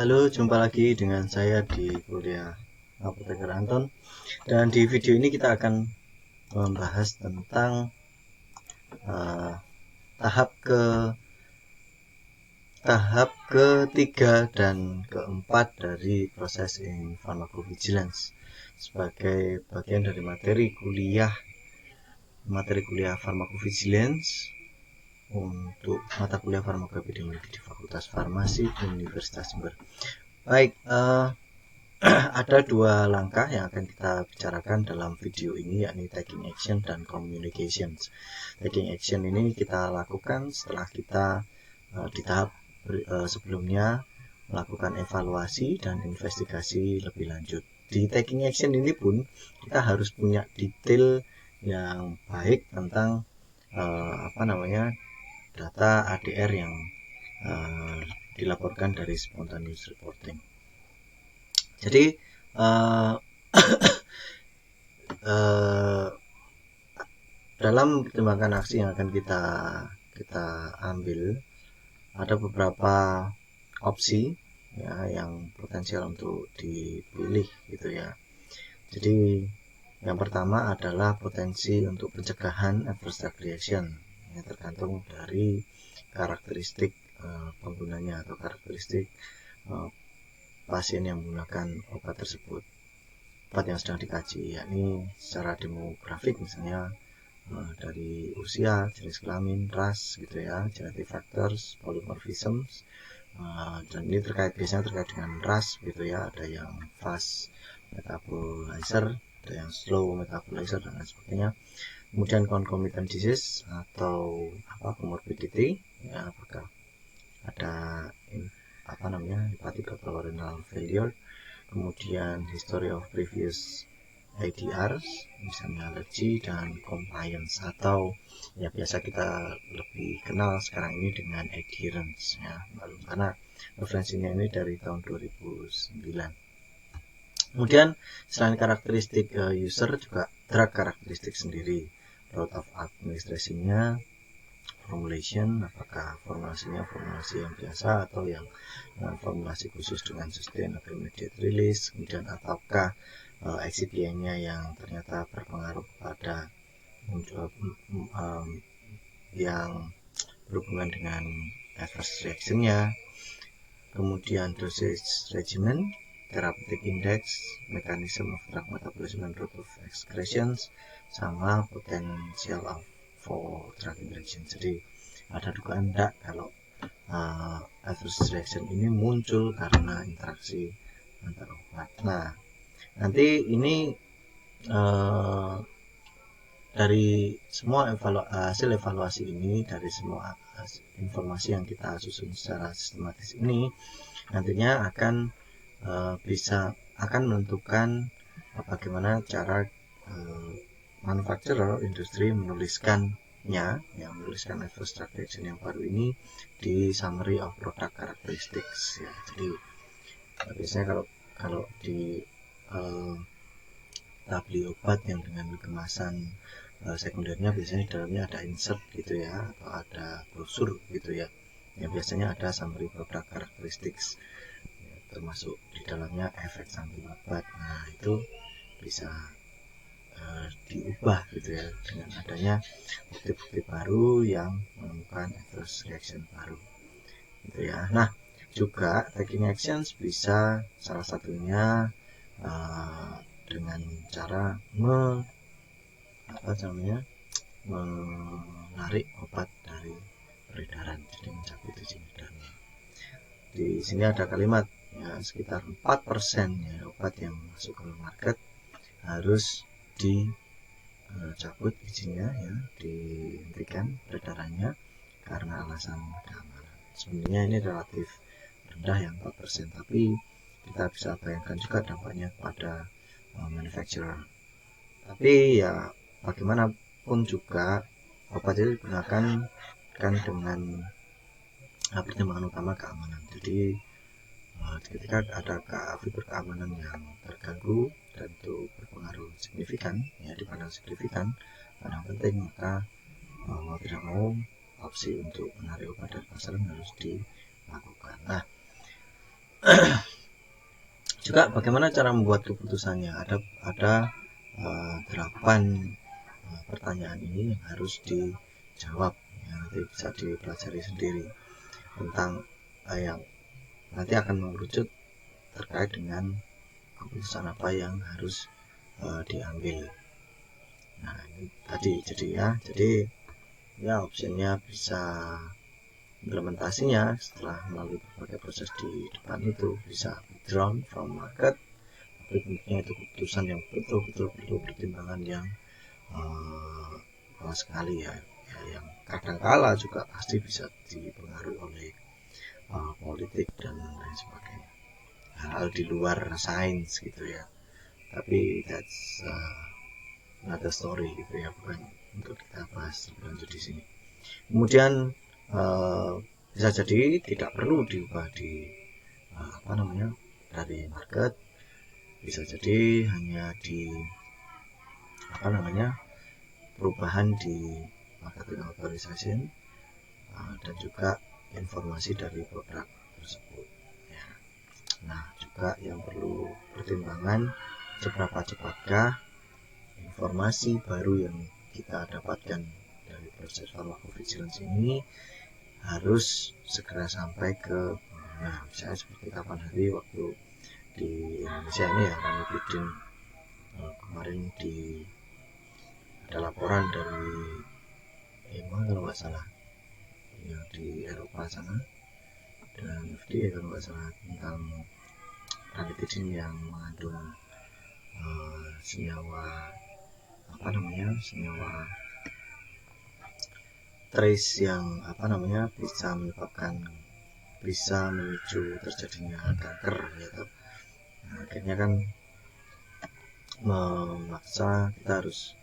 Halo, jumpa lagi dengan saya di kuliah Apoteker Anton. Dan di video ini kita akan membahas tentang tahap ketiga dan keempat dari proses pharmacovigilance sebagai bagian dari materi kuliah pharmacovigilance untuk mata kuliah farmakoepidemiologi di Fakultas Farmasi Universitas Jember. Baik, ada dua langkah yang akan kita bicarakan dalam video ini, yakni taking action dan communications. Taking action ini kita lakukan setelah kita di tahap sebelumnya melakukan evaluasi dan investigasi lebih lanjut. Di taking action ini pun kita harus punya detail yang baik tentang data ADR yang dilaporkan dari spontaneous reporting. Jadi dalam pertimbangan aksi yang akan kita ambil, ada beberapa opsi ya yang potensial untuk dipilih gitu ya. Jadi yang pertama adalah potensi untuk pencegahan adverse drug reaction, yang tergantung dari karakteristik penggunanya atau karakteristik pasien yang menggunakan obat tersebut, obat yang sedang dikaji, yakni secara demografik, misalnya dari usia, jenis kelamin, ras gitu ya, genetic factors, polymorphisms, dan ini biasanya terkait dengan ras gitu ya. Ada yang fast metabolizer, ada yang slow metabolizer dan lain sebagainya. Kemudian concomitant disease atau comorbidity ya, apakah ada hepatic atau renal failure. Kemudian history of previous ADRs, misalnya alergi, dan compliance, atau ya biasa kita lebih kenal sekarang ini dengan adherence ya, karena referensinya ini dari tahun 2009. Kemudian selain karakteristik user, juga drug karakteristik sendiri, route of administration-nya, formulation, apakah formulasinya formulasi yang biasa atau yang formulasi khusus dengan sustained atau immediate release, kemudian ataukah excipient-nya yang ternyata berpengaruh pada yang berhubungan dengan adverse reaction-nya, kemudian dosage regimen, therapeutic index, mechanism of drug metabolism and route of excretions, sama potential for drug interaction. Jadi ada dugaan enggak kalau adverse reaction ini muncul karena interaksi antar obat. Nah, nanti ini dari semua hasil evaluasi ini, dari semua informasi yang kita susun secara sistematis ini, nantinya akan menentukan bagaimana cara manufacturer, industri menuliskannya, menuliskan adverse drug reaction yang baru ini di summary of product characteristics ya. Jadi biasanya kalau di beli obat yang dengan kemasan sekundernya, biasanya di dalamnya ada insert gitu ya, atau ada brosur gitu ya, yang biasanya ada summary product characteristics ya, termasuk di dalamnya efek samping obat. Nah, itu bisa diubah gitu ya dengan adanya bukti-bukti baru yang menemukan adverse reaction baru gitu ya. Nah, juga taking actions bisa salah satunya dengan cara menarik obat dari peredaran, jadi mencabut izin edarnya. Di sini ada kalimat ya, sekitar 4% ya obat yang masuk ke market harus dicabut izinnya ya, dihentikan peredarannya karena alasan keamanan. Sebenarnya ini relatif rendah yang 4%, tapi kita bisa bayangkan juga dampaknya pada manufacturer. Tapi ya bagaimanapun juga obat itu digunakan kan dengan pertimbangan utama keamanan. Jadi ketika ada fitur keamanan yang terganggu dan itu berpengaruh signifikan ya, dipandang signifikan, yang penting, maka mau tidak mau opsi untuk menarik obat dari pasaran harus dilakukan. Nah, Juga bagaimana cara membuat keputusannya, ada 8 pertanyaan ini yang harus dijawab ya, nanti bisa dipelajari sendiri tentang yang nanti akan mengerucut terkait dengan keputusan apa yang harus diambil. Nah ini tadi jadi ya opsinya bisa implementasinya setelah melalui berbagai proses di depan itu bisa withdrawn from market, tapi tentunya itu keputusan yang betul-betul perlu pertimbangan yang keras sekali ya, yang kadangkala juga pasti bisa dipengaruhi oleh politik dan lain sebagainya, hal di luar sains gitu ya, tapi that's another story gitu ya, bukan untuk kita bahas lebih lanjut di sini. Kemudian bisa jadi tidak perlu diubah di dari market, bisa jadi hanya di perubahan di marketing authorization dan juga informasi dari produk tersebut ya. Nah juga yang perlu pertimbangan, seberapa cepatkah informasi baru yang kita dapatkan dari proses pharmacovigilance ini harus segera sampai ke misalnya seperti kapan hari waktu di Indonesia ini ya, kami bikin kemarin ada laporan dari EMA kalau nggak salah yang di Eropa sana, dan FDA kalau nggak salah, tentang ranitidin yang mengandung senyawa trace yang bisa memicu terjadinya kanker gitu. Nah, akhirnya kan memaksa kita harus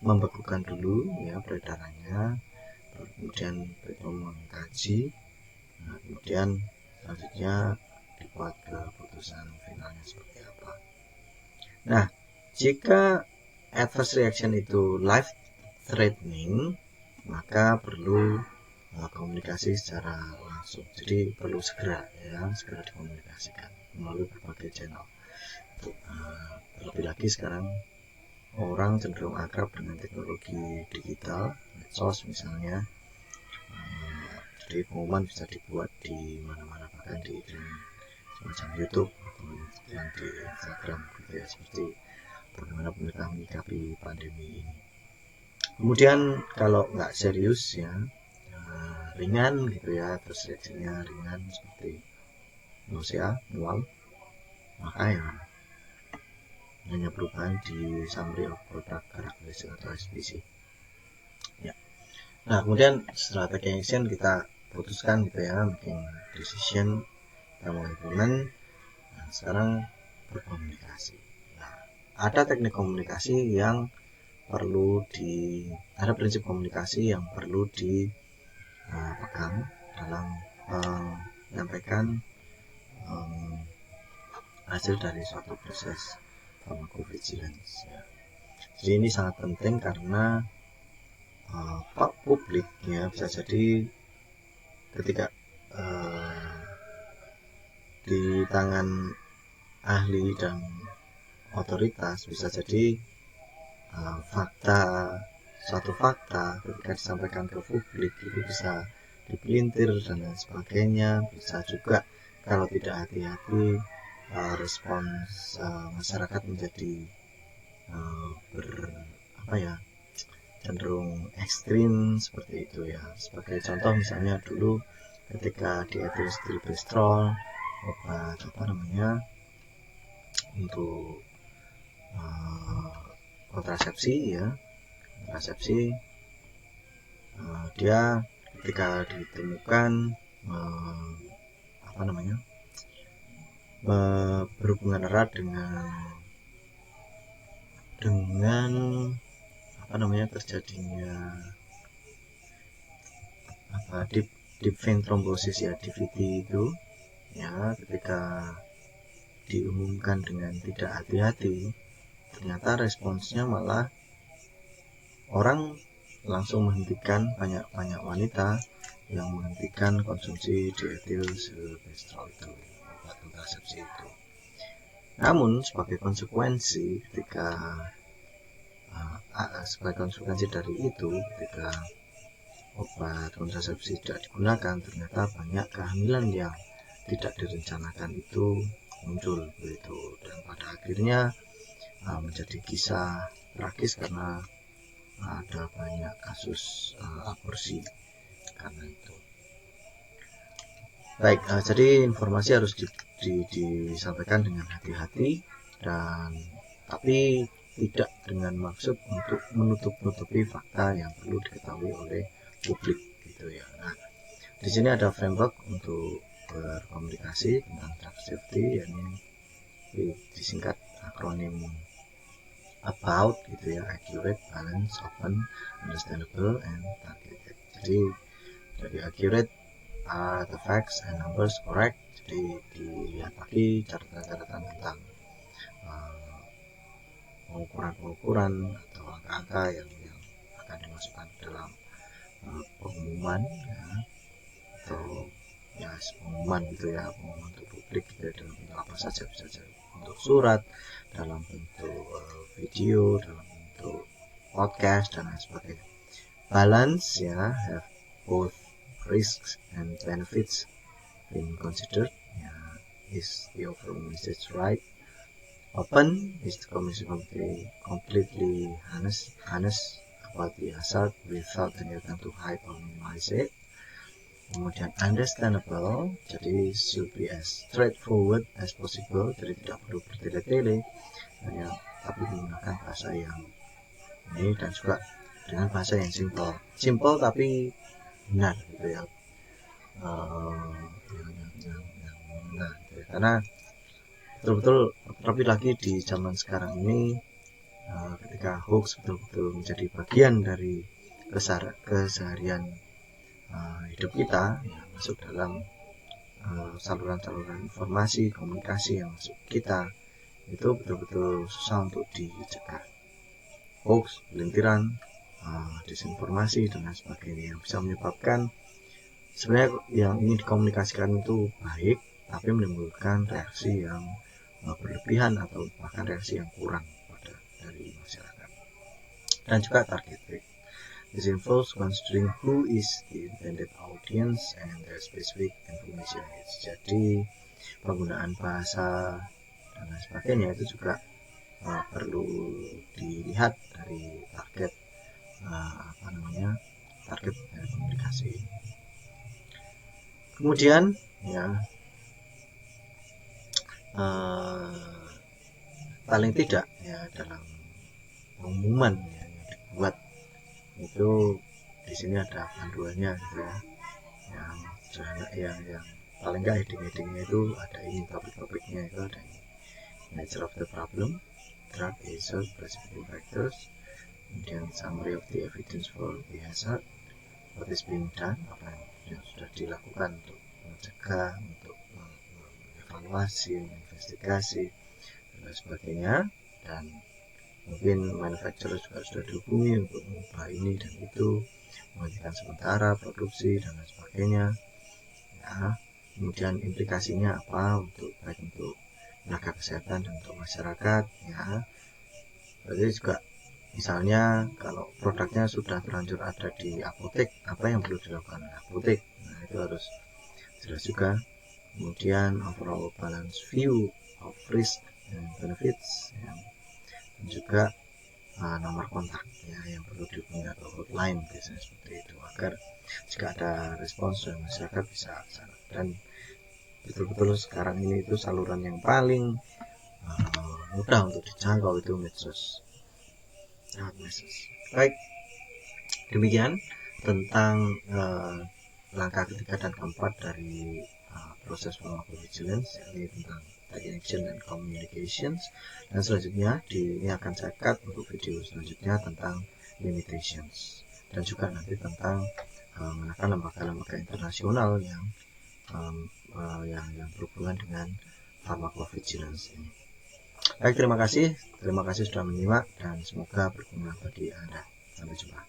membekukan dulu ya peredarannya, kemudian mengkaji, kemudian selanjutnya dibuat keputusan finalnya seperti apa. Nah jika adverse reaction itu life threatening, maka perlu komunikasi secara langsung, jadi perlu segera dikomunikasikan melalui berbagai channel. Terlebih lagi sekarang orang cenderung akrab dengan teknologi digital, medsos misalnya, jadi pengumuman bisa dibuat di mana-mana, bahkan di semacam YouTube atau yang di Instagram gitu ya, seperti bagaimana pemerintah menyikapi pandemi ini. Kemudian kalau nggak serius ya, ringan gitu ya, terus reaksinya ringan seperti nausea, mual, maka ya hanya perubahan di summary of product characteristic atau SPC ya. Nah kemudian setelah taking action kita putuskan gitu ya, making decision, kita mau implement. Nah sekarang berkomunikasi. Nah ada teknik komunikasi yang ada prinsip komunikasi yang perlu dipegang dalam menyampaikan hasil dari suatu proses pharmacovigilance ya. Jadi ini sangat penting karena publik ya, bisa jadi ketika di tangan ahli dan otoritas, bisa jadi suatu fakta ketika disampaikan ke publik itu bisa dipelintir dan lain sebagainya. Bisa juga kalau tidak hati-hati respons masyarakat menjadi cenderung ekstrim seperti itu ya. Sebagai contoh misalnya dulu ketika di etilstilbestrol, obat untuk kontrasepsi dia ketika ditemukan berhubungan erat dengan terjadinya deep vein thrombosis ya, DVT itu ya, ketika diumumkan dengan tidak hati-hati, ternyata responsnya malah orang langsung menghentikan, banyak wanita yang menghentikan konsumsi dietilstilbestrol itu, obat kontrasepsi itu. Namun sebagai konsekuensi dari itu, ketika obat kontrasepsi tidak digunakan, ternyata banyak kehamilan yang tidak direncanakan itu muncul begitu, dan pada akhirnya menjadi kisah tragis karena ada banyak kasus aborsi karena itu. Baik, jadi informasi harus disampaikan dengan hati-hati, dan tapi tidak dengan maksud untuk menutup-nutupi fakta yang perlu diketahui oleh publik gitu ya. Nah, di sini ada framework untuk berkomunikasi tentang drug safety, yakni disingkat akronim ABOUT gitu ya, accurate, balanced, open, understandable, and targeted. Jadi dari accurate, are the facts and numbers correct? Jadi dilihat lagi catatan-catatan tentang pengukuran atau angka-angka yang akan dimasukkan dalam pengumuman ya, atau ya pengumuman gitu ya, pengumuman untuk publik gitu ya, dalam bentuk apa saja, bisa jadi bentuk surat, dalam bentuk video, dalam bentuk podcast dan lain sebagainya. Balance ya, have both risks and benefits being considered. Is the overall message right? Open is the communication completely honest about the hazard without the need to hide or minimize it. Kemudian understandable, jadi should be as straightforward as possible, jadi tidak perlu bertele-tele, hanya tapi menggunakan bahasa yang ini, dan juga dengan bahasa yang simple tapi benar gitu ya. Nah, karena betul-betul terlebih lagi di zaman sekarang ini, ketika hoax betul-betul menjadi bagian dari keseharian hidup kita ya, masuk dalam saluran-saluran informasi komunikasi yang masuk kita, itu betul-betul susah untuk dicegah. Hoax, pelintiran, disinformasi dan lain sebagainya yang bisa menyebabkan sebenarnya yang ingin dikomunikasikan itu baik, tapi menimbulkan reaksi yang berlebihan atau bahkan reaksi yang kurang dari masyarakat. Dan juga targeted. This involves considering who is the intended audience and their specific information needs. Jadi penggunaan bahasa dan lain sebagainya itu juga perlu dilihat dari target target dari komunikasi. Kemudian ya paling tidak ya dalam pengumuman ya, yang dibuat itu di sini ada panduannya gitu ya, yang paling enggak heading-headingnya itu ada ini, topik-topiknya itu ada ini: nature of the problem, drug hazard, precipitating factors, kemudian summary of the evidence for the hazard, what is being done, apa yang sudah dilakukan untuk mencegah, untuk mengevaluasi, menginvestigasi dan lain sebagainya, dan mungkin manufacturer juga sudah dihubungi untuk mengubah ini dan itu, menghentikan sementara produksi dan lain sebagainya ya. Kemudian implikasinya apa baik untuk tenaga kesehatan dan untuk masyarakat ya. Berarti juga misalnya kalau produknya sudah terlanjur ada di apotek, apa yang perlu dilakukan apotek, nah itu harus jelas juga. Kemudian overall balance view of risk and benefits ya. Dan juga nomor kontak ya yang perlu dihubungi atau hotline biasanya seperti itu, agar jika ada respons dari masyarakat bisa sana. Dan betul-betul sekarang ini itu saluran yang paling mudah untuk dijangkau itu medsos. Baik, demikian tentang langkah ketiga dan keempat dari proses pharmacovigilance, yakni tentang action dan communications. Dan selanjutnya ini akan saya cut untuk video selanjutnya tentang limitations, dan juga nanti tentang menekan lembaga-lembaga internasional yang berhubungan dengan pharmacovigilance ini. Baik, terima kasih sudah menyimak dan semoga berguna bagi Anda. Sampai jumpa.